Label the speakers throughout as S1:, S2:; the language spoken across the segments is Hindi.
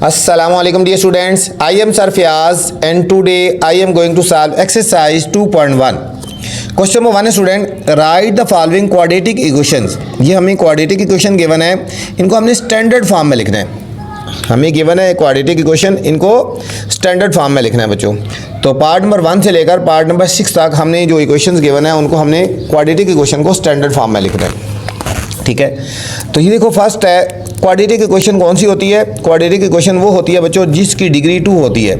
S1: Assalamualaikum dear students, I am Sir Fiaz and today I am going to solve exercise 2.1. Question number 1 है student, right the following quadratic equations. ये हमें क्वाड्रेटिक इक्वेशन गिवन है, इनको हमने स्टैंडर्ड फॉर्म में लिखना है। हमें गिवन है क्वाड्रेटिक इक्वेशन, इनको स्टैंडर्ड फॉर्म में लिखना है बच्चों। तो पार्ट नंबर 1 से लेकर पार्ट नंबर 6 तक हमने जो इक्वेशंस गिवन है उनको हमने क्वाड्रेटिक इक्वेशन को स्टैंडर्ड फॉर्म में लिखना है। ठीक है, तो ये देखो फर्स्ट है क्वाड्रेटिक इक्वेशन कौन सी होती है। क्वाड्रेटिक इक्वेशन वो होती है बच्चों जिसकी डिग्री 2 होती है।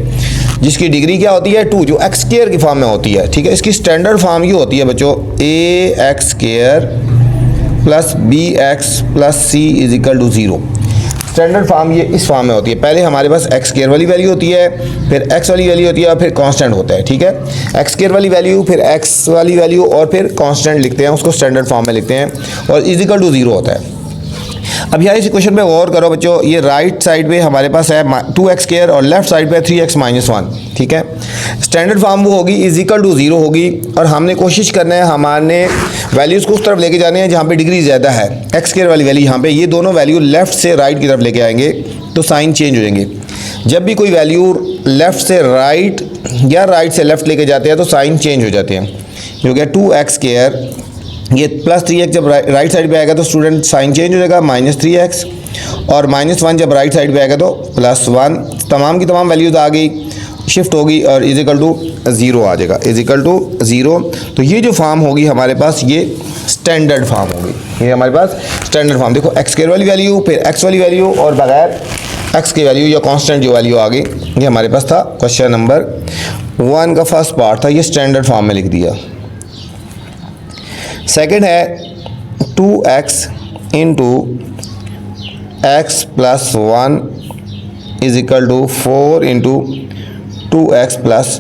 S1: जिसकी डिग्री क्या होती है 2, जो एक्स स्क्वायर की फॉर्म में होती है। ठीक है, इसकी स्टैंडर्ड फॉर्म ये होती है बच्चों a x square plus b x plus c is equal to 0। Standard form ये इस फॉर्म में होती है। पहले हमारे पास एक्स स्क्वायर वाली वैल्यू होती है, फिर एक्स वाली वैल्यू होती है और फिर कांस्टेंट होता है। ठीक है, एक्स स्क्वायर वाली वैल्यू, फिर एक्स वाली वैल्यू और फिर कांस्टेंट लिखते हैं, उसको स्टैंडर्ड फॉर्म में लिखते हैं और इज इक्वल टू 0 होता है। अब यहाँ इस क्वेश्चन पे गौर करो बच्चों, ये राइट साइड पे हमारे पास है 2x स्क्वायर और लेफ्ट साइड पे 3x माइनस 1। ठीक है, स्टैंडर्ड फॉर्म वो होगी इज इक्वल टू 0 होगी और हमने कोशिश करना है हमारे वैल्यूज़ को उस तरफ लेके जाने हैं जहाँ पे डिग्री ज़्यादा है। एक्स स्क्वायर वाली वैल्यू यहाँ पे, ये दोनों वैल्यू लेफ्ट से राइट की तरफ लेके आएंगे तो साइन चेंज हो जाएंगे। जब भी कोई वैल्यू लेफ्ट से राइट या राइट से लेफ्ट लेके जाते हैं तो साइन चेंज हो जाते हैं। जो कि 2x स्क्वायर, ये प्लस 3x जब राइट साइड पे आएगा तो स्टूडेंट साइन चेंज हो जाएगा -3x, और -1 जब राइट साइड पे आएगा तो +1। तमाम की तमाम वैल्यूज आ गई, शिफ्ट होगी और इज इक्वल टू 0 आ जाएगा, इज इक्वल टू 0। तो ये जो फॉर्म होगी हमारे पास ये स्टैंडर्ड फॉर्म होगी। ये हमारे पास स्टैंडर्ड फॉर्म, देखो एक्स स्क्वायर वाली वैल्यू, फिर एक्स वाली वैल्यू और बगैर एक्स की वैल्यू या कांस्टेंट जो वैल्यू आ गई, ये हमारे पास था। क्वेश्चन नंबर 1 का फर्स्ट पार्ट था, ये स्टैंडर्ड फॉर्म में लिख दिया। सेकेंड है 2x into x plus 1 is equal to 4 into 2x plus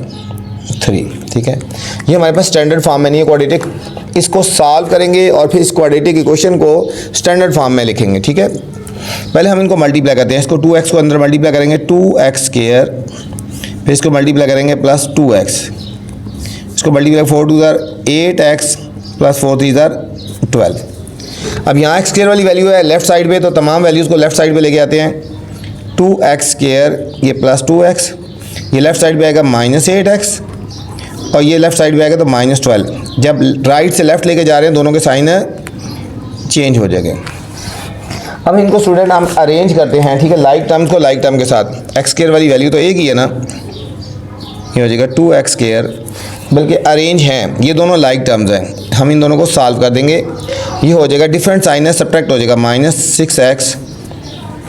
S1: 3। ठीक है, ये हमारे पास स्टैंडर्ड फॉर्म में नहीं है क्वाड्रेटिक। इसको सॉल्व करेंगे और फिर इस क्वाड्रेटिक इक्वेशन को स्टैंडर्ड फॉर्म में लिखेंगे। ठीक है, पहले हम इनको मल्टीप्लाई करते हैं। इसको 2x को अंदर मल्टीप्लाई करेंगे 2x स्क्वायर, फिर इसको मल्टीप्लाई करेंगे प्लस 2x, इसको मल्टीप्लाई 4 2 8x प्लस 4 3 12। अब यहाँ एक्स स्क्वायर वाली वैल्यू है लेफ्ट साइड पे, तो तमाम वैल्यूज़ को लेफ्ट साइड पे लेके आते हैं। 2x स्क्वायर ये प्लस 2x, ये लेफ्ट साइड पे आएगा -8x और ये लेफ्ट साइड पे आएगा तो -12। जब राइट से लेफ्ट लेके जा रहे हैं दोनों के साइन चेंज हो जाएंगे। अब इनको स्टूडेंट हम अरेंज करते हैं। ठीक है, लाइक टर्म्स को लाइक टर्म के साथ। एक्स स्क्वायर वाली वैल्यू तो एक ही है ना, ये हो जाएगा 2x स्क्वायर, बल्कि अरेंज हैं, ये दोनों लाइक टर्म्स हैं। हम इन दोनों को सॉल्व कर देंगे, ये हो जाएगा डिफरेंट साइन है, सब्ट्रैक्ट हो जाएगा -6x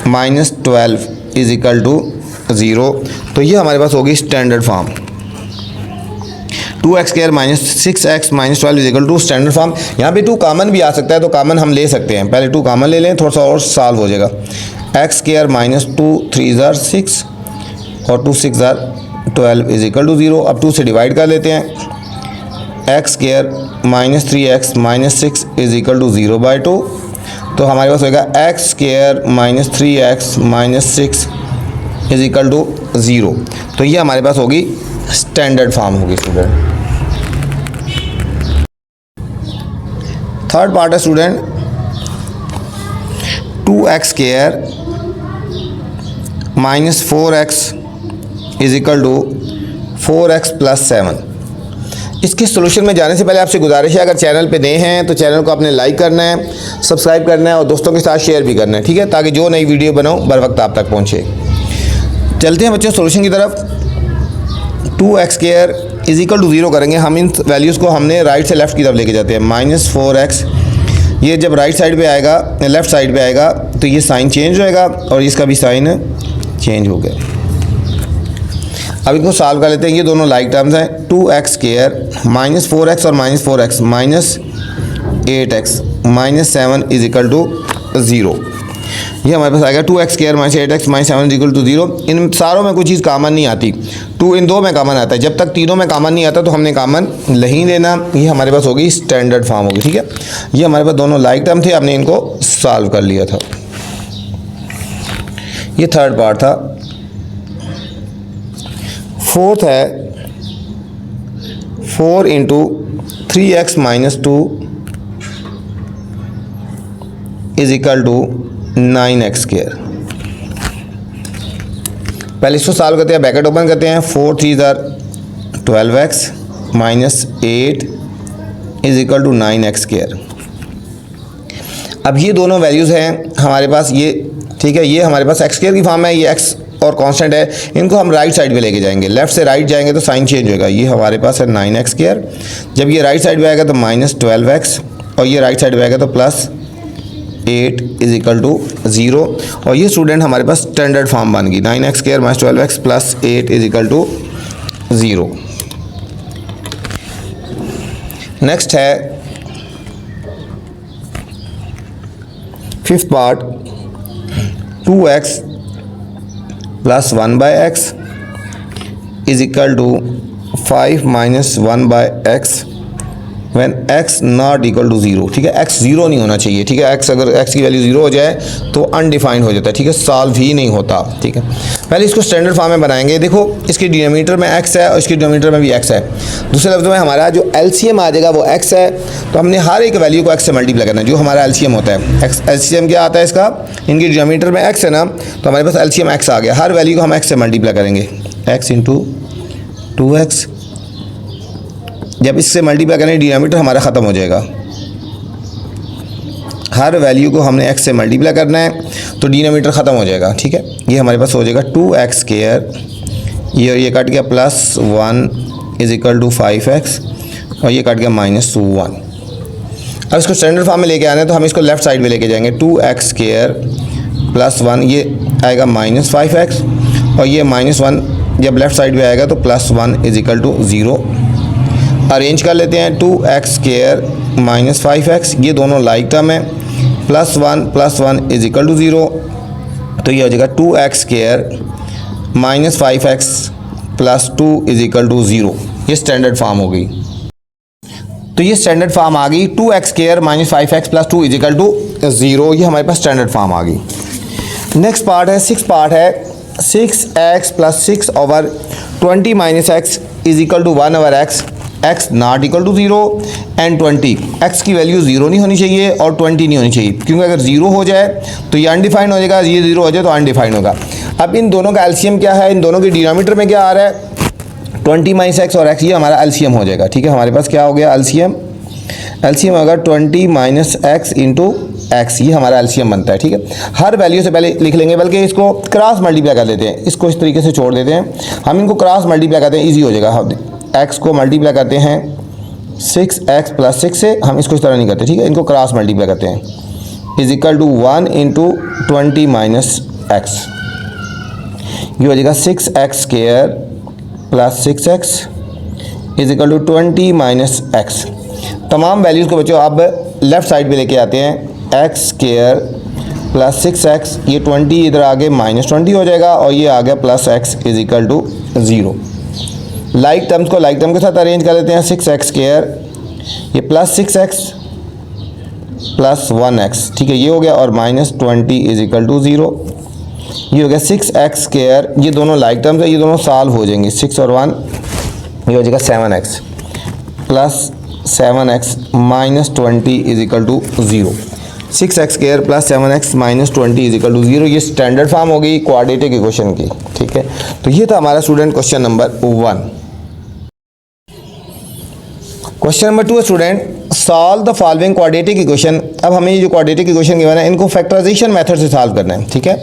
S1: -12 इज इक्वल टू 0। तो ये हमारे पास होगी standard form. 2x square -6x -12 is equal to standard form. यहाँ पे 2 कॉमन भी आ सकता है तो कॉमन हम ले सकते हैं। पहले 2 कॉमन ले लें, थोड़ा सा और सॉल्व हो जाएगा। x स्क्वायर -2 3 6 और 2 6 12 इज इक्वल टू 0। अब 2 से डिवाइड कर लेते हैं। X square -3x -6 is equal to 0/2। तो हमारे पास होगा x square -3x -6 is equal to 0। तो ये हमारे पास होगी स्टैंडर्ड फॉर्म होगी स्टूडेंट। थर्ड पार्ट है student 2x square -4x is equal to 4x plus 7। इसके सोल्यूशन में जाने से पहले आपसे गुजारिश है, अगर चैनल पे नए हैं तो चैनल को आपने लाइक करना है, सब्सक्राइब करना है और दोस्तों के साथ शेयर भी करना है। ठीक है, ताकि जो नई वीडियो बनाऊँ बर वक्त आप तक पहुँचे। चलते हैं बच्चों सोल्यूशन की तरफ। 2x square is equal to 0 करेंगे। हम इन वैल्यूज़ को हमने राइट से लेफ्ट की तरफ लेके जाते हैं। -4x, ये जब राइट साइड पे आएगा, लेफ्ट साइड पे आएगा तो ये साइन चेंज होएगा और इसका भी साइन चेंज हो गया। अब इनको सॉल्व कर लेते हैं। ये दोनों लाइक टर्म्स हैं। 2x स्क्वायर -4x और -4x -8x -7 is equal to 0। ये हमारे पास आएगा 2x square -8x -7 is equal to 0। इन सारों में कोई चीज़ कॉमन नहीं आती। 2 इन 2 में कॉमन आता है। जब तक तीनों में कॉमन नहीं आता तो हमने कॉमन नहीं लेना। ये हमारे पास होगी स्टैंडर्ड फॉर्म होगी। ठीक है, ये हमारे पास दोनों लाइक टर्म थे, हमने इनको सॉल्व कर लिया था। ये थर्ड पार्ट था। फोर्थ है 4 into 3x -2 is equal to 9x square. पहले इसको सॉल्व करते हैं, ब्रैकेट ओपन करते हैं, 4 3 12x minus 8 is equal to 9x square. अब ये दोनों वैल्यूज़ हैं हमारे पास, ये ठीक है, ये हमारे पास x स्क्वायर की फॉर्म है, ये x और कांस्टेंट है, इनको हम राइट साइड पे लेके जाएंगे, लेफ्ट से राइट जाएंगे तो साइन चेंज होगा। ये हमारे पास है 9x स्क्वायर, जब ये राइट साइड पे आएगा तो माइनस 12x, और ये राइट साइड पे आएगा तो प्लस 8 इज इक्वल टू 0। और ये स्टूडेंट हमारे पास स्टैंडर्ड फॉर्म बन गई, 9x square minus 12x plus 8 is equal to 0। Next है fifth part, 2x plus 1/x is equal to 5 minus 1/x when x not equal to 0। ठीक है, x 0 नहीं होना चाहिए। ठीक है, x अगर x की वैल्यू 0 हो जाए तो अनडिफाइंड हो जाता है। ठीक है, सॉल्व ही नहीं होता। ठीक है, पहले इसको स्टैंडर्ड फॉर्म में बनाएंगे। देखो, इसके डिनोमिनेटर में x है और इसके डिनोमिनेटर में भी x है। दूसरे लफ्ज़ों में हमारा जो LCM आ जाएगा वो x है, तो हमने हर एक वैल्यू को x से मल्टीप्लाई करना है, जो हमारा LCM होता है। LCM क्या आता है इसका, इनके डिनोमिनेटर में x है ना, तो हमारे पास LCM x आ गया। हर वैल्यू को हम x से मल्टीप्लाई करेंगे, x इंटू 2x। जब इससे मल्टीप्लाई करेंगे डिनोमिनेटर हमारा ख़त्म हो जाएगा। हर वैल्यू को हमने x से मल्टीप्लाई करना है तो डिनोमिनेटर ख़त्म हो जाएगा। ठीक है, ये हमारे पास हो जाएगा 2x स्क्वायर, ये कट गया plus 1 is equal to 5x, और ये कट गया माइनस 1। अब इसको स्टैंडर्ड फॉर्म में लेके आना है तो हम इसको लेफ्ट साइड में लेके जाएंगे, 2x स्क्वायर प्लस 1, ये आएगा माइनस 5x, और ये माइनस 1 जब लेफ्ट साइड में आएगा तो plus 1 is equal to 0। Arrange कर लेते हैं, 2x स्क्वायर माइनस 5x, ये दोनों लाइक टर्म है, प्लस 1 इज इक्वल टू 0, तो ये हो जाएगा 2x square minus 5x plus 2 is equal to 0। ये स्टैंडर्ड फॉर्म हो गई। तो ये स्टैंडर्ड फॉर्म आ गई, 2x square minus 5x plus 2 is equal to 0। ये हमारे पास स्टैंडर्ड फॉर्म आ गई। नेक्स्ट पार्ट है, सिक्स पार्ट है, 6x plus 6 over 20 minus x is equal to 1 over x not equal to 0 and 20। x की वैल्यू 0 नहीं होनी चाहिए और 20 नहीं होनी चाहिए, क्योंकि अगर 0 हो जाए तो ये अनडिफाइंड हो जाएगा, ये 0 हो जाए तो अनडिफाइंड होगा। अब इन दोनों का एलसीएम क्या है, इन दोनों के डिनोमिनेटर में क्या आ रहा है, 20 माइनस x और x, ये हमारा एलसीएम हो जाएगा। ठीक है, हमारे पास क्या हो गया एलसीएम होगा 20 माइनस x इंटू x, ये हमारा एलसीएम बनता है। ठीक है, हर वैल्यू से पहले लिख लेंगे, बल्कि इसको क्रॉस मल्टीप्लाई कर देते हैं, इसको इस तरीके से छोड़ देते हैं, हम इनको क्रॉस मल्टीप्लाई करते हैं, ईजी हो जाएगा। x को मल्टीप्लाई करते हैं 6x प्लस 6 से, हम इसको इस तरह नहीं करते। ठीक है, इनको क्रॉस मल्टीप्लाई करते हैं, is equal to 1 into 20 minus x, ये हो जाएगा 6x square plus 6x is equal to 20 minus x। तमाम वैल्यूज़ को बच्चों अब लेफ़्ट साइड पे लेके आते हैं, x स्क्वायर प्लस 6x, ये 20 इधर आगे माइनस 20 हो जाएगा, और ये आ गया plus x is equal to 0। Like terms को लाइक टर्म के साथ अरेंज कर लेते हैं, 6x स्क्वायर, ये प्लस 6x प्लस 1x, ठीक है, ये हो गया, और माइनस 20 इज इक्वल टू 0। ये हो गया 6x स्क्वायर, ये दोनों लाइक टर्म्स है, ये दोनों सॉल्व हो जाएंगे, 6 और 1, ये हो जाएगा 7x plus 7x minus 20 is equal to 0। 6x square plus 7x minus 20 is equal to 0, ये स्टैंडर्ड फॉर्म हो गई क्वाड्रेटिक इक्वेशन की। ठीक है, तो ये था हमारा student question number 1। Question number 2 student, solve the following quadratic equation. अब हमें ये जो क्वाड्रेटिक इक्वेशन गिवन है, इनको फैक्टराइजेशन मेथड से सॉल्व करना है। ठीक है,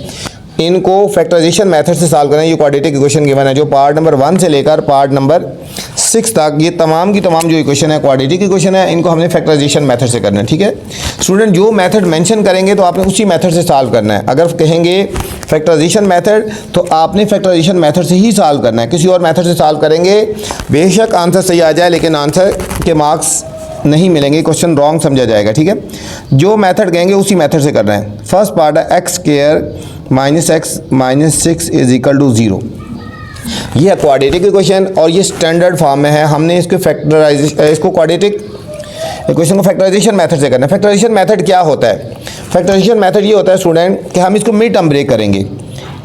S1: इनको फैक्टराइजेशन मेथड से सॉल्व करना है। ये क्वाड्रेटिक इक्वेशन गिवन है, जो पार्ट नंबर 1 से लेकर पार्ट नंबर 6 तक, ये तमाम की तमाम जो इक्वेशन है क्वाड्रेटिक इक्वेशन है, इनको हमने फैक्टराइजेशन मेथड से करना है। ठीक है स्टूडेंट, जो मेथड मेंशन करेंगे तो आपने उसी मेथड से सॉल्व करना है। अगर कहेंगे फैक्टराइजेशन मेथड तो आपने फैक्टराइजेशन मेथड से ही सॉल्व करना है, किसी और मेथड से सॉल्व करेंगे बेशक आंसर सही आ जाए, लेकिन आंसर के मार्क्स नहीं मिलेंगे, क्वेश्चन रॉन्ग समझा जाएगा। ठीक है, जो मेथड कहेंगे उसी मेथड से करना है। फर्स्ट पार्ट है x square minus x minus 6 is equal to 0। ये है क्वाड्रेटिक इक्वेशन और ये स्टैंडर्ड फॉर्म में है। हमने इसको क्वाड्रेटिक इक्वेशन को फैक्टराइजेशन मेथड से करना है। फैक्टराइजेशन मेथड क्या होता है? फैक्टराइजेशन मेथड ये होता है स्टूडेंट कि हम इसको मिड टर्म ब्रेक करेंगे,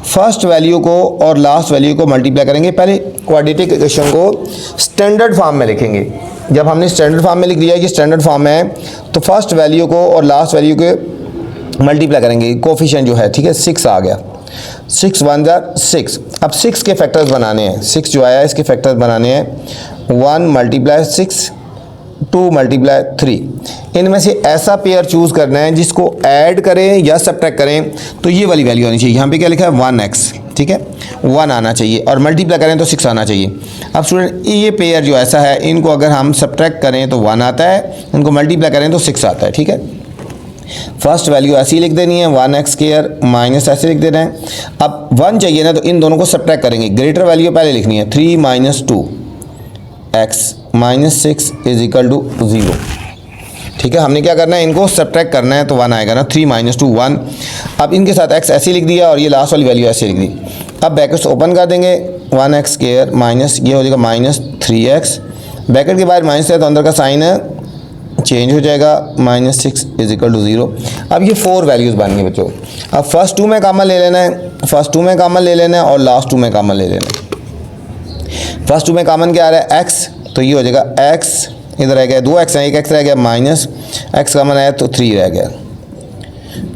S1: फर्स्ट वैल्यू को और लास्ट वैल्यू को मल्टीप्लाई करेंगे। पहले क्वाड्रेटिक इक्वेशन को स्टैंडर्ड फॉर्म में लिखेंगे। जब हमने स्टैंडर्ड फॉर्म में लिख दिया कि स्टैंडर्ड फॉर्म में है, तो फर्स्ट वैल्यू को और लास्ट वैल्यू के मल्टीप्लाई करेंगे, कोफिशिएंट जो है, ठीक है, 6 आ गया। 6 वन जार 6। अब 6 के फैक्टर्स बनाने हैं, 6 जो आया इसके फैक्टर्स बनाने हैं। 1 मल्टीप्लाई 6, 2 मल्टीप्लाई 3। इनमें से ऐसा पेयर चूज़ करना है जिसको ऐड करें या सब्ट्रैक्ट करें तो ये वाली वैल्यू आनी चाहिए। यहाँ पे क्या लिखा है 1x, ठीक है, 1 आना चाहिए, और मल्टीप्लाई करें तो 6 आना चाहिए। अब स्टूडेंट ये पेयर जो ऐसा है इनको अगर हम सब्ट्रैक्ट करें तो 1 आता है, इनको मल्टीप्लाई करें तो 6 आता है, ठीक है। फर्स्ट वैल्यू ऐसी लिख देनी है 1x स्क्वायर माइनस ऐसे लिख देना है। अब 1 चाहिए ना तो इन दोनों को सब्ट्रैक्ट करेंगे, ग्रेटर वैल्यू पहले लिखनी है 3 minus 2x minus 6 is equal to 0, ठीक है। हमने क्या करना है, इनको सब्ट्रैक्ट करना है तो 1 आएगा ना, 3 माइनस 2 1। अब इनके साथ x ऐसे लिख दिया और ये लास्ट वाली वैल्यू ऐसे लिख दी। अब ब्रैकेट्स ओपन कर देंगे, 1x स्क्वायर माइनस ये हो जाएगा माइनस 3x, ब्रैकेट के बाहर माइनस है तो अंदर का साइन चेंज हो जाएगा, माइनस 6 इज इक्वल टू 0। अब ये 4 वैल्यूज़ बन गई बच्चों। अब फर्स्ट 2 में कॉमन ले लेना है, फर्स्ट 2 में कॉमन ले लेना है और लास्ट 2 में कॉमन ले लेना है। फर्स्ट 2 में कॉमन क्या आ रहा है x, तो ये हो जाएगा x, इधर रह गया 2x है, 1x रह गया, माइनस x कॉमन आया तो 3 रह गया,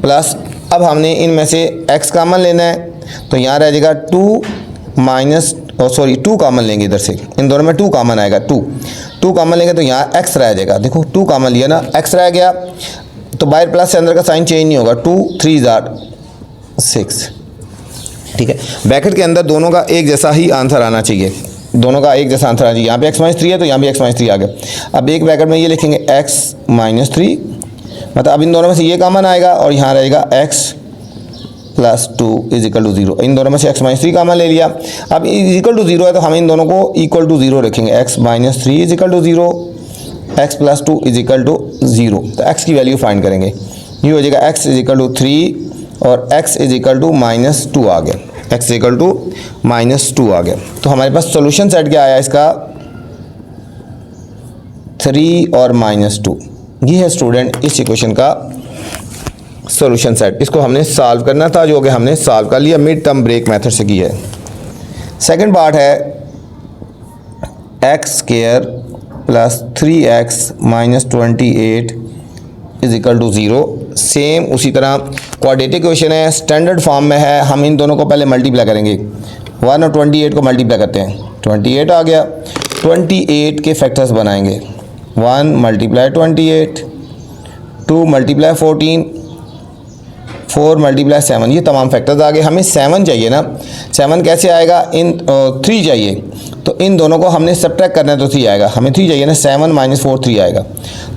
S1: प्लस अब हमने इनमें से x कॉमन लेना है तो यहाँ रह जाएगा 2 माइनस 2 कॉमन लेंगे इधर से, इन दोनों में 2 कॉमन आएगा, 2 कॉमन लेंगे तो यहाँ x रह जाएगा। देखो 2 कॉमन लिया ना, x रह गया तो बाहर प्लस से अंदर का साइन चेंज नहीं होगा, 2 3 जार 6, ठीक है। ब्रैकेट के अंदर दोनों का एक जैसा ही आंसर आना चाहिए, दोनों का एक जैसा आंसर आना चाहिए। यहाँ पे x माइनस 3 है तो यहाँ भी x माइनस 3 आ गया। अब एक ब्रैकेट में ये लिखेंगे x माइनस 3, मतलब अब इन दोनों में से ये कॉमन आएगा और यहाँ रहेगा x plus 2 is equal to 0। इन दोनों में से x माइनस 3 कॉमन ले लिया। अब इज इक्वल टू 0 है तो हम इन दोनों को इक्वल टू 0 रखेंगे, x minus 3 is equal to 0, x plus 2 is equal to 0। तो x की वैल्यू फाइंड करेंगे, ये हो जाएगा x इज इक्वल टू 3 और x is equal to minus 2 आ गया, x is equal to minus 2 आ गया। तो हमारे पास सोल्यूशन सेट क्या आया इसका, 3 और माइनस 2। ये है स्टूडेंट इस इक्वेशन का सॉल्यूशन सेट। इसको हमने सॉल्व करना था जो कि हमने सॉल्व कर लिया, मिड टर्म ब्रेक मेथड से की है। सेकंड पार्ट है x square plus 3x minus 28 is equal to 0। Same उसी तरह क्वाड्रेटिक इक्वेशन है, स्टैंडर्ड फॉर्म में है। हम इन दोनों को पहले मल्टीप्लाई करेंगे, 1 और 28 को मल्टीप्लाई करते हैं, 28 आ गया। 28 के फैक्टर्स बनाएंगे, 1 मल्टीप्लाई 28, 2 मल्टीप्लाई 14, 4 मल्टीप्लाई 7, ये तमाम फैक्टर्स आ गए। हमें 7 चाहिए ना, 7 कैसे आएगा, इन 3 चाहिए तो इन दोनों को हमने सब्ट्रैक्ट करना है तो 3 आएगा, हमें 3 चाहिए ना, 7 माइनस 4 3 आएगा।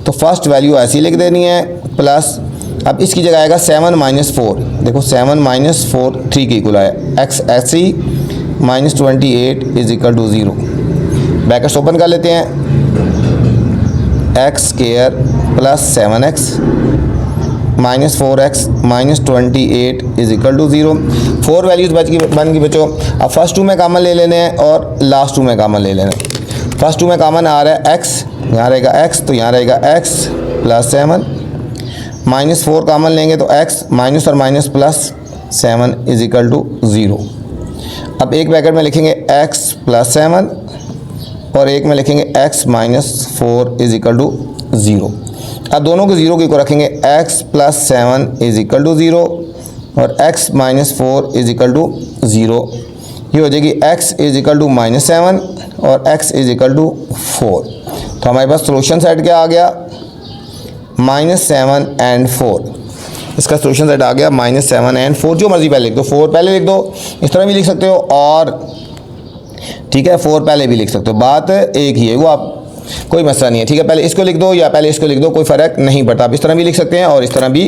S1: तो फर्स्ट वैल्यू ऐसी लिख देनी है, प्लस अब इसकी जगह आएगा 7 माइनस 4, देखो 7 माइनस 4 3 के इक्वल आया, x ऐसी minus 28 is equal to 0। Brackets open कर लेते हैं, x square plus 7x minus 4x minus 28 is equal to 0। 4 values बन गई बच्चों। अब फर्स्ट 2 में कॉमन ले लेने हैं और लास्ट 2 में कॉमन ले लेना है। फर्स्ट 2 में कॉमन आ रहा है x, यहाँ रहेगा x तो यहाँ रहेगा x प्लस 7, माइनस 4 कॉमन लेंगे तो x माइनस और minus plus 7 is equal to 0। अब एक ब्रैकेट में लिखेंगे x प्लस 7 और एक में लिखेंगे x minus 4 is equal to 0। अब दोनों को 0 को रखेंगे, x plus 7 is equal to 0 और x minus 4 is equal to 0। ये हो जाएगी x is equal to minus 7 और x इज इक्वल टू 4। तो हमारे पास सोल्यूशन सेट क्या आ गया, माइनस 7 एंड 4। इसका सोल्यूशन सेट आ गया माइनस 7 एंड 4। जो मर्जी पहले लिख दो, 4 पहले लिख दो, इस तरह भी लिख सकते हो और ठीक है 4 पहले भी लिख सकते हो, बात एक ही है, वो आप कोई मसला नहीं है, ठीक है। पहले इसको लिख दो या पहले इसको लिख दो, कोई फ़र्क नहीं पड़ता। आप इस तरह भी लिख सकते हैं और इस तरह भी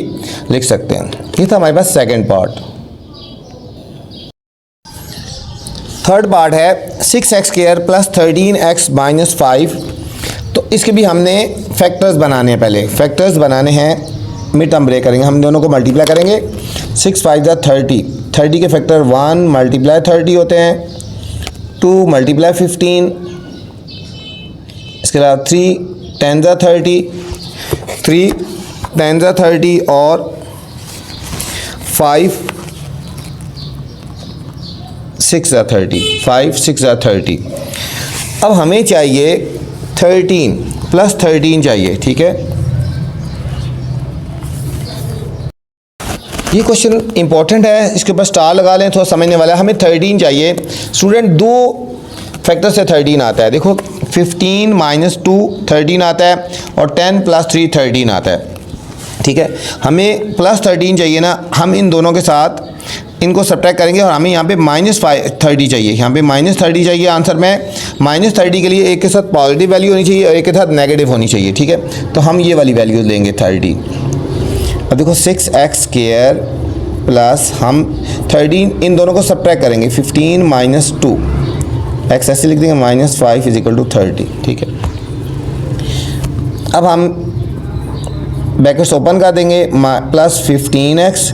S1: लिख सकते हैं। ये था हमारे पास सेकंड पार्ट। थर्ड पार्ट है 6x square plus 13x minus 5। तो इसके भी हमने फैक्टर्स बनाने हैं, पहले फैक्टर्स बनाने हैं, मिड टर्म ब्रेक करेंगे, हम दोनों को मल्टीप्लाई करेंगे। 6 5 30, 30 के फैक्टर 1 मल्टीप्लाई 30 होते हैं, 2 मल्टीप्लाई 15, इसके अलावा 3 10 30, 3 10 30 और 5 6 30, 5 6 30। अब हमें चाहिए 13 प्लस 13 चाहिए, ठीक है। ये क्वेश्चन इंपॉर्टेंट है, इसके ऊपर स्टार लगा लें, थोड़ा समझने वाला है। हमें 13 चाहिए स्टूडेंट, दो फैक्टर से 13 आता है। देखो 15 माइनस 2 13 आता है और 10 प्लस 3 13 आता है, ठीक है। हमें प्लस 13 चाहिए ना, हम इन दोनों के साथ इनको सब्ट्रैक्ट करेंगे और हमें यहाँ पे माइनस 30 चाहिए, यहाँ पे माइनस 30 चाहिए आंसर में। माइनस 30 के लिए एक के साथ पॉजिटिव वैल्यू होनी चाहिए और एक के साथ नेगेटिव होनी चाहिए, ठीक है। तो हम ये वाली वैल्यू लेंगे 30। अब देखो 6x² प्लस हम 13 इन दोनों को सब्ट्रैक्ट करेंगे, 15 माइनस 2 x ऐसे लिख देंगे माइनस 5 इज इक्वल टू 30, ठीक है। अब हम ब्रैकेट्स ओपन कर देंगे, plus 15x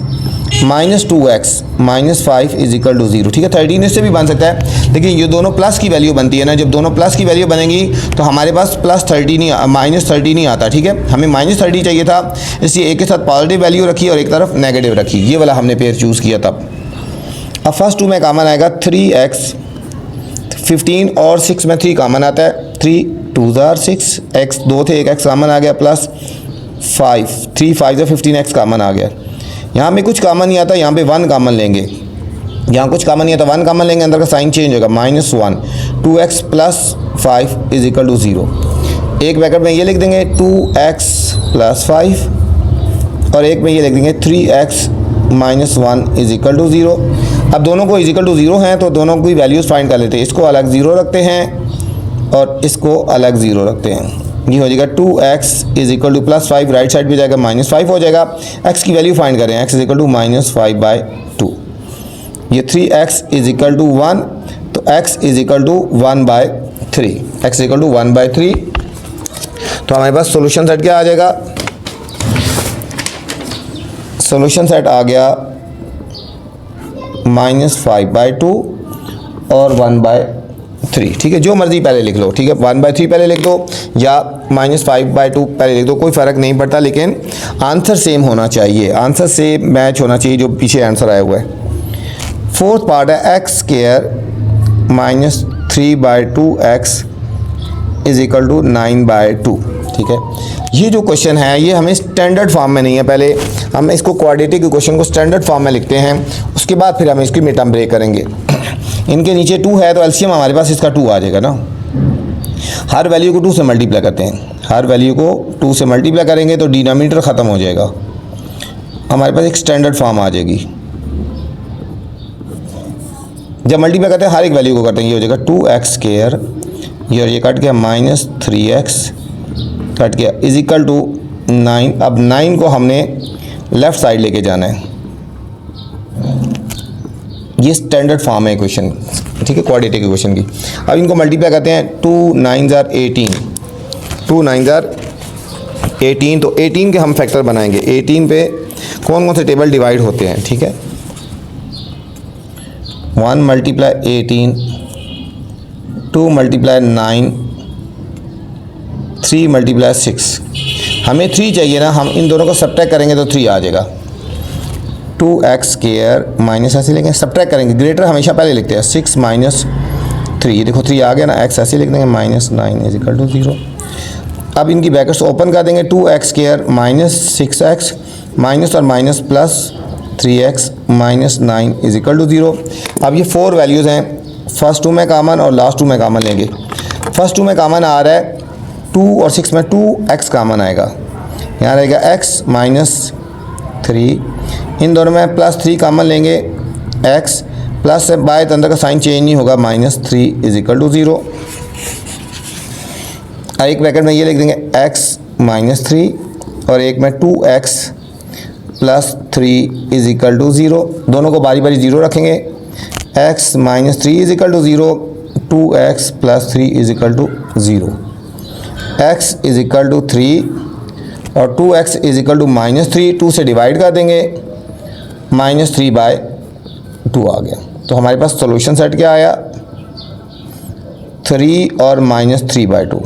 S1: minus 2x minus 5 is equal to 0, ठीक है। 13 इससे भी बन सकता है, लेकिन ये दोनों प्लस की वैल्यू बनती है ना, जब दोनों प्लस की वैल्यू बनेंगी तो हमारे पास प्लस 30 नहीं, माइनस 30 नहीं आता, ठीक है। हमें माइनस 30 चाहिए था, इसलिए एक के साथ पॉजिटिव वैल्यू रखी और एक तरफ नेगेटिव रखी, ये वाला हमने पेयर चूज़ किया तब। अब फर्स्ट 2 में कॉमन आएगा 3x, 15 और 6 में 3 कॉमन आता है, 3 2 जार 6, x 2 थे, एक x कॉमन आ गया, प्लस 5 3 5 से 15x कॉमन आ गया। यहाँ पे कुछ कॉमन नहीं आता, यहाँ पे 1 कॉमन लेंगे, यहाँ कुछ कॉमन नहीं आता, 1 कॉमन लेंगे, अंदर का साइन चेंज होगा, -1 2x plus 5 is equal to 0। एक ब्रैकेट में ये लिख देंगे 2x प्लस 5 और एक में ये लिख देंगे 3x minus 1 is equal to 0। अब दोनों को इज इक्वल टू 0 हैं तो दोनों की वैल्यूज़ फाइंड कर लेते हैं। इसको अलग 0 रखते हैं और इसको अलग 0 रखते हैं। ये हो जाएगा 2x is equal to plus 5, right side पे जाएगा -5 हो जाएगा। x की वैल्यू फाइंड करें, x इज इक्वल टू -5/2। ये 3x इज इक्वल टू 1, तो x is equal to 1/3, x is equal to 1/3। तो हमारे पास सोल्यूशन सेट क्या आ जाएगा, सोल्यूशन सेट आ गया -5/2 और 1/3, ठीक है। जो मर्जी पहले लिख लो, ठीक है, 1/3 पहले लिख दो या -5/2 पहले लिख दो, कोई फ़र्क नहीं पड़ता, लेकिन आंसर सेम होना चाहिए, आंसर से मैच होना चाहिए जो पीछे आंसर आया हुआ है। फोर्थ पार्ट है x² minus 3/2x is equal to 9/2, ठीक है। ये जो क्वेश्चन है ये हमें स्टैंडर्ड फॉर्म में नहीं है, पहले हम इसको क्वाड्रेटिक इक्वेशन को स्टैंडर्ड फॉर्म में लिखते हैं, उसके बाद फिर हम इसकी मिड टर्म ब्रेक करेंगे। इनके नीचे 2 है तो एलसीएम हमारे पास इसका 2 आ जाएगा ना। हर वैल्यू को 2 से मल्टीप्लाई करते हैं, हर वैल्यू को 2 से मल्टीप्लाई करेंगे तो डिनोमिनेटर ख़त्म हो जाएगा, हमारे पास एक स्टैंडर्ड फॉर्म आ जाएगी। जब मल्टीप्लाई करते हैं हर एक वैल्यू को करते हैं, ये हो जाएगा 2x², ये कट गया -3x कट गया इज इक्वल टू 9। अब 9 को हमने लेफ़्ट साइड लेके जाना है, ये स्टैंडर्ड फॉर्म है इक्वेशन, ठीक है, क्वाड्रेटिक इक्वेशन की। अब इनको मल्टीप्लाई करते हैं, 2 9 जार 18, 2 9 जार 18, तो 18 के हम फैक्टर बनाएंगे। 18 पे कौन कौन से टेबल डिवाइड होते हैं, ठीक है। 1 मल्टीप्लाई 18, 2 मल्टीप्लाई 9, 3 मल्टीप्लाई 6। हमें 3 चाहिए ना, हम इन दोनों को सब्ट्रैक्ट करेंगे तो 3 आ जाएगा। 2x² माइनस ऐसे लेंगे, सब्ट्रैक्ट करेंगे, ग्रेटर हमेशा पहले लिखते हैं, 6 माइनस 3, ये देखो 3 आ गया ना, x ऐसे लिख देंगे -9 इज इक्वल टू 0। अब इनकी ब्रैकेट्स ओपन कर देंगे, 2x² माइनस 6x माइनस और minus plus 3x minus 9 is equal to 0। अब ये 4 वैल्यूज़ हैं, फर्स्ट 2 में कॉमन और लास्ट 2 में कॉमन लेंगे। फर्स्ट 2 में कॉमन आ रहा है 2 और 6 में 2x कॉमन आएगा, यहाँ रहेगा x माइनस 3, इन दोनों में +3 कॉमन लेंगे, x प्लस से बाय अंदर का साइन चेंज नहीं होगा, -3 इज इक्वल टू 0। एक ब्रैकेट में ये लिख देंगे x -3 और एक में 2x plus 3 is equal to 0। दोनों को बारी बारी 0 रखेंगे, x -3 is equal to 0, 2x plus 3 is equal to 0, x is equal to 3 और 2x इज इक्वल टू -3, 2 से डिवाइड कर देंगे, -3/2 आ गया। तो हमारे पास सॉल्यूशन सेट क्या आया, 3 और -3/2,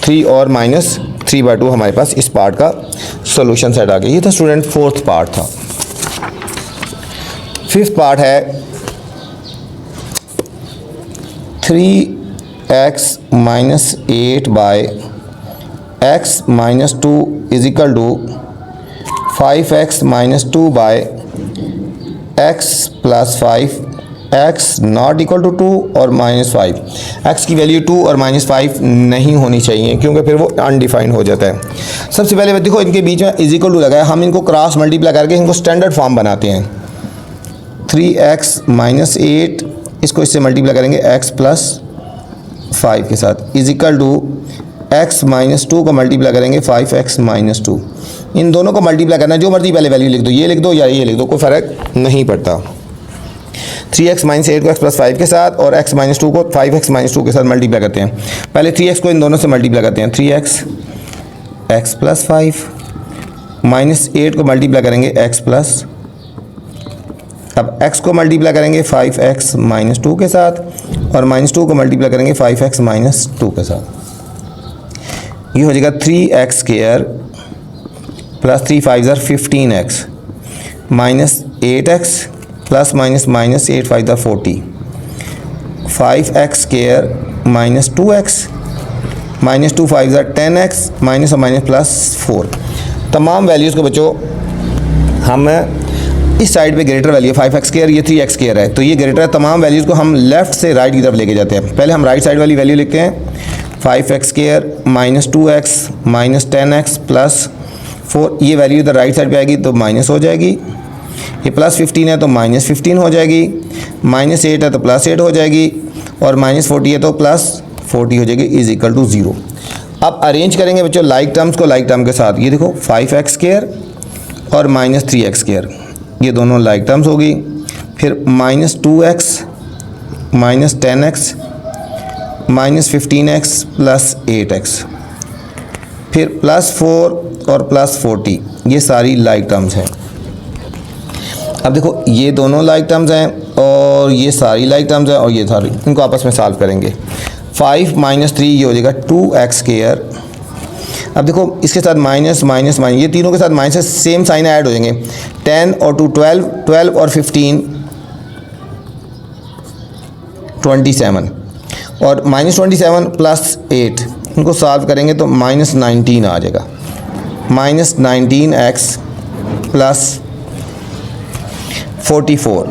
S1: 3 और -3/2 हमारे पास इस पार्ट का सॉल्यूशन सेट आ गया। ये था स्टूडेंट फोर्थ पार्ट था। फिफ्थ पार्ट है 3x minus 8/x minus 2 is equal to 5x minus 2/2 x plus 5 x not equal to 2 और -5। एक्स की वैल्यू 2 और -5 नहीं होनी चाहिए क्योंकि फिर वो अनडिफाइंड हो जाता है। सबसे पहले देखो इनके बीच में इज इक्वल टू लगा है, हम इनको क्रॉस मल्टीप्लाई करके इनको स्टैंडर्ड फॉर्म बनाते हैं। 3x - 8 इसको इससे मल्टीप्लाई करेंगे x प्लस 5 के साथ इज इक्वल टू x - 2 को मल्टीप्लाई करेंगे 5x - 2। इन दोनों को मल्टीप्लाई करना है, जो मर्जी पहले वैल्यू लिख दो, ये लिख दो या ये लिख दो, कोई फ़र्क नहीं पड़ता। 3x - 8 को x प्लस 5 के साथ और x - 2 को 5x - 2 के साथ मल्टीप्लाई करते हैं। पहले 3x को इन दोनों से मल्टीप्लाई करते हैं, 3x x प्लस 5 -8 को मल्टीप्लाई करेंगे x प्लस, अब x को मल्टीप्लाई करेंगे 5x - 2 के साथ और -2 को मल्टीप्लाई करेंगे 5x - 2 के साथ। ये हो जाएगा 3x square plus 3 5 15x -8x plus minus 8 5 40 5x square -2x -2 5 10x minus और माइनस प्लस 4। तमाम वैल्यूज़ को बच्चों हम इस साइड पे ग्रेटर वैल्यू 5x स्क्वायर, ये 3x स्क्वायर है, तो ये ग्रेटर है। तमाम वैल्यूज़ को हम लेफ़्ट से राइट की तरफ लेके जाते हैं। पहले हम राइट साइड वाली वैल्यू लिखते हैं, 5x square -2x -10x plus 4। ये वैल्यू इधर राइट साइड पे आएगी तो माइनस हो जाएगी, ये प्लस 15 है तो -15 हो जाएगी, -8 है तो +8 हो जाएगी और -40 है तो +40 हो जाएगी इज इक्वल टू 0। अब अरेंज करेंगे बच्चों लाइक टर्म्स को लाइक टर्म के साथ। ये देखो 5x स्क्वायर और -3x स्क्वायर, ये दोनों लाइक टर्म्स होगी। फिर -2x -10x -15x plus 8x, फिर +4 और +40, ये सारी लाइक टर्म्स हैं। अब देखो ये दोनों लाइक टर्म्स हैं और ये सारी लाइक टर्म्स हैं और ये सारी, इनको आपस में सॉल्व करेंगे। 5 - 3 ये हो जाएगा 2x स्क्वायर। अब देखो इसके साथ माइनस माइनस माइनस, ये तीनों के साथ माइनस से सेम साइन ऐड हो जाएंगे। 10 और 2 12, 12 और 15 27 और -27 प्लस 8, इनको सॉल्व करेंगे तो -19 आ जाएगा। -19x plus 44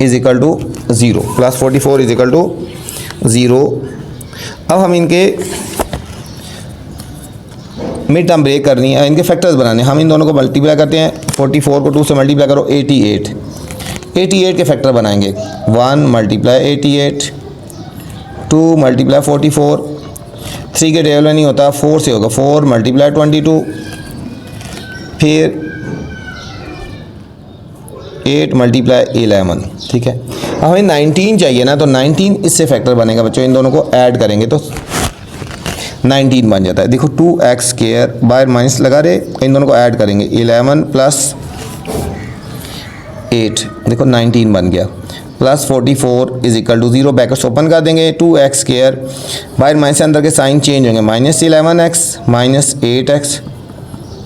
S1: is equal to 0, plus 44 is equal to 0। अब हम इनके मिड टर्म ब्रेक करनी है, इनके फैक्टर्स बनाने हैं। हम इन दोनों को मल्टीप्लाई करते हैं, 44 को 2 से मल्टीप्लाई करो 88, 88 के फैक्टर बनाएंगे। 1 × 88, 2 × 44, 3 के टेबल में नहीं होता 4 से होगा, 4 × 22, फिर 8 × 11, ठीक है। अब हमें 19 चाहिए ना, तो 19 इससे फैक्टर बनेगा बच्चों, इन दोनों को ऐड करेंगे तो 19 बन जाता है। देखो 2x स्क्वायर बाहर माइनस लगा रहे, इन दोनों को ऐड करेंगे 11 प्लस 8, देखो 19 बन गया, plus 44 is equal to 0, brackets open कर देंगे। 2x स्क्वायर बाहर माइनस से अंदर के साइन चेंज होंगे, -11x -8x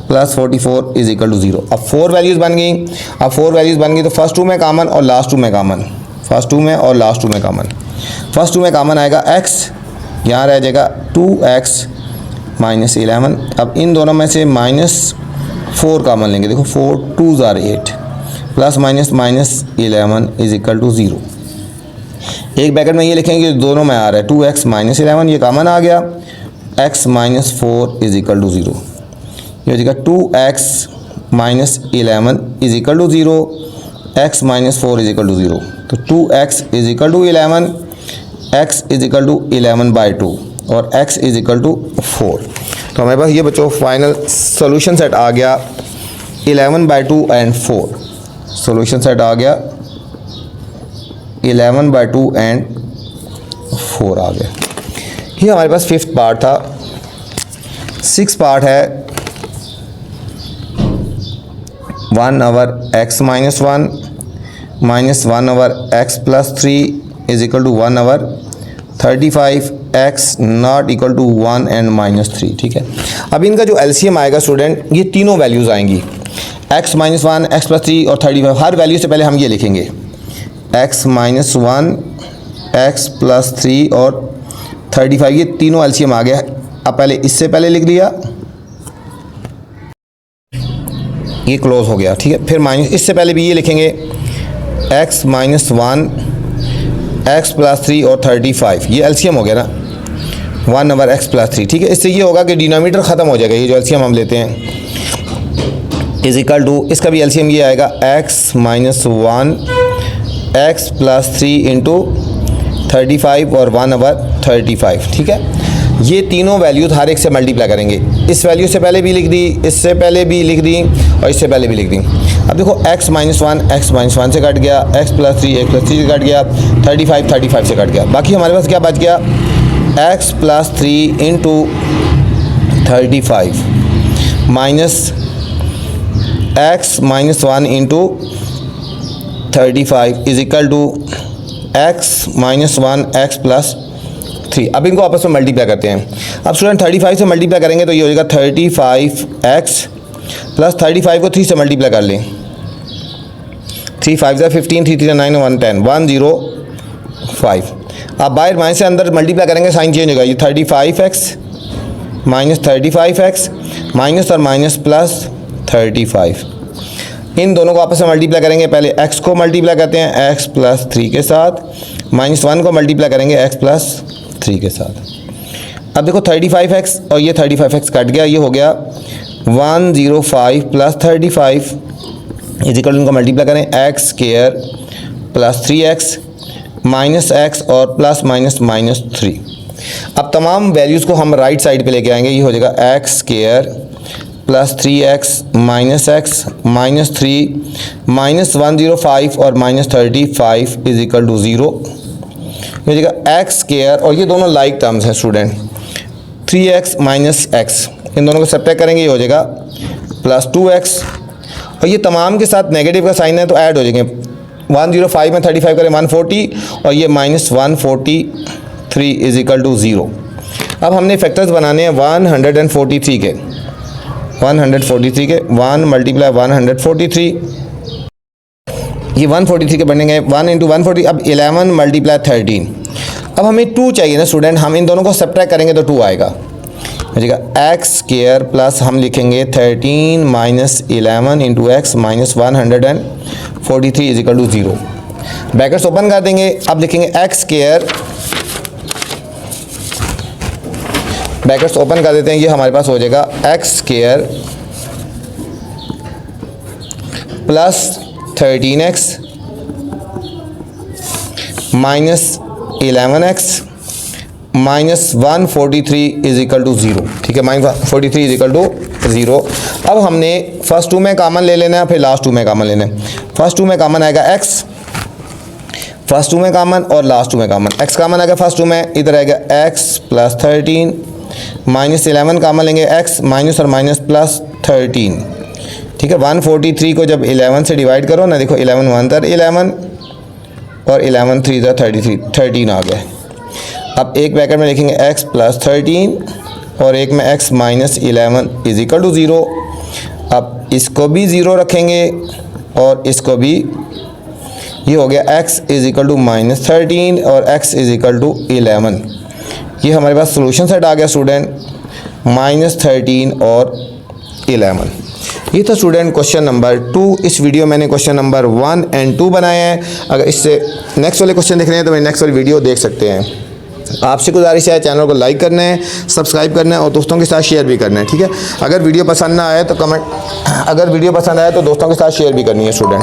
S1: plus 44 is equal to 0। अब 4 वैल्यूज़ बन गई। अब 4 वैल्यूज़ बन गई तो फर्स्ट 2 में कॉमन और लास्ट 2 में कॉमन, फर्स्ट 2 में और लास्ट 2 में कॉमन। फर्स्ट 2 में कॉमन आएगा x, यहाँ रह जाएगा 2x -11। अब इन दोनों में से -4 कॉमन लेंगे, देखो 4 2s are 8 plus -11 is equal to 0। एक ब्रैकेट में ये लिखेंगे दोनों में आ रहा है 2x -11, ये कॉमन आ गया, x -4 इज इक्वल टू 0। ये हो जाएगा 2x -11 is equal to 0, x -4 is equal to 0। तो 2x is equal to 11, x is equal to 11/2 और x इज इक्वल टू 4। तो हमारे पास ये बच्चों फाइनल सॉल्यूशन सेट आ गया 11/2 एंड 4। सॉल्यूशन सेट आ गया 11/2 एंड 4 आ गया। ये हमारे पास 5th पार्ट था। 6th पार्ट है 1/x - 1 -1/x + 3 is equal to 1/35x not equal to 1 and -3, ठीक है। अब इनका जो एलसीएम आएगा स्टूडेंट, ये तीनों वैल्यूज़ आएंगी, x - 1 x + 3 और 35। हर वैल्यू से पहले हम ये लिखेंगे x - 1 x + 3 और 35, ये तीनों एलसीएम आ गया। अब पहले इससे पहले लिख लिया ये क्लोज हो गया, ठीक है। फिर माइनस, इससे पहले भी ये लिखेंगे x माइनस 1 x प्लस 3 और 35, ये एलसीएम हो गया ना 1 ओवर x प्लस 3, ठीक है। इससे ये होगा कि डिनोमिनेटर ख़त्म हो जाएगा, ये जो एलसीएम हम लेते हैं इज इक्वल टू, इसका भी एलसीएम ये आएगा x minus 1 x plus 3 into 35 और 1 ओवर 35, ठीक है। ये तीनों वैल्यूज हर एक से मल्टीप्लाई करेंगे। इस वैल्यू से पहले भी लिख दी, इससे पहले भी लिख दी और इससे पहले भी लिख दी। अब देखो x माइनस 1 से कट गया, x प्लस 3 से कट गया, 35 से कट गया। बाकी हमारे पास क्या बच गया, x plus 3 into 35 minus x minus 1 into 35 is equal to x minus 1 x plus 3। अब इनको आपस में मल्टीप्लाई करते हैं। अब स्टूडेंट 35 से मल्टीप्लाई करेंगे तो ये हो जाएगा 35x प्लस 35 को 3 से मल्टीप्लाई कर लें, 3 5 ज़ा 15, 3 3 9 1 10 105। अब बाहर माइनस से अंदर मल्टीप्लाई करेंगे, साइन चेंज होगा, ये 35x माइनस 35x माइनस और माइनस प्लस 35। इन दोनों को आपस में मल्टीप्लाई करेंगे। पहले x को मल्टीप्लाई करते हैं x प्लस 3 के साथ, माइनस 1 को मल्टीप्लाई करेंगे x प्लस 3 के साथ। अब देखो 35x और ये 35x कट गया, ये हो गया 105 प्लस 35 इज इक्वल, इनको मल्टीप्लाई करें x square plus 3x minus x और प्लस माइनस माइनस 3। अब तमाम वैल्यूज़ को हम राइट साइड पे लेके आएंगे, ये हो जाएगा x square plus 3x minus 3 minus 105 और माइनस 35 इज इक्वल टू 0 हो जाएगा x स्क्वायर, और ये दोनों लाइक टर्म्स हैं स्टूडेंट, 3x माइनस x, इन दोनों को सब्ट्रैक्ट करेंगे, ये हो जाएगा प्लस 2x, और ये तमाम के साथ नेगेटिव का साइन है तो ऐड हो जाएंगे। 105 में 35 करें 140 और ये माइनस 143 इज इक्वल टू 0। अब हमने फैक्टर्स बनाने हैं 143 के, 1 मल्टीप्लाई 143, ये 143 के बनेंगे 1 इंटू 140। अब 11 मल्टीप्लाई 13, अब हमें 2 चाहिए ना स्टूडेंट, हम इन दोनों को सब्ट्रैक्ट करेंगे तो 2 आएगा, x स्क्वायर प्लस हम लिखेंगे 13 minus 11 into x minus 143 is equal to 0। Brackets open कर देंगे। अब लिखेंगे x स्क्वायर, ब्रैकेट्स ओपन कर देते हैं, ये हमारे पास हो जाएगा x square plus 13x minus 11x minus 143 is equal to 0, ठीक है। Minus 43 is equal to 0। अब हमने फर्स्ट 2 में कॉमन ले लेना है, फिर लास्ट 2 में कॉमन लेना है। फर्स्ट 2 में कॉमन आएगा x, फर्स्ट 2 में कॉमन और लास्ट 2 में कॉमन। x कॉमन आएगा फर्स्ट 2 में, इधर आएगा x प्लस 13 माइनस 11 कॉमन लेंगे, x माइनस और माइनस प्लस 13, ठीक है। 143 को जब 11 से डिवाइड करो ना, देखो 11 1 तर 11 और 11 3 तर 13 आ गया। अब एक ब्रैकेट में लिखेंगे x प्लस 13 और एक में x minus 11 is equal to 0। अब इसको भी 0 रखेंगे और इसको भी, ये हो गया x is equal to minus 13 और x इज इक्वल टू 11। ये हमारे पास सोल्यूशन सेट आ गया स्टूडेंट, माइनस 13 और 11। ये था स्टूडेंट क्वेश्चन नंबर 2। इस वीडियो मैंने क्वेश्चन नंबर 1 और 2 बनाए हैं। अगर इससे नेक्स्ट वाले क्वेश्चन देखने हैं तो मेरी नेक्स्ट वाली वीडियो देख सकते हैं। आपसे गुजारिश है चैनल को लाइक करना है, सब्सक्राइब करना है और दोस्तों के साथ शेयर भी करना है, ठीक है। अगर वीडियो पसंद ना आए तो कमेंट, अगर वीडियो पसंद आए तो दोस्तों के साथ शेयर भी करनी है स्टूडेंट।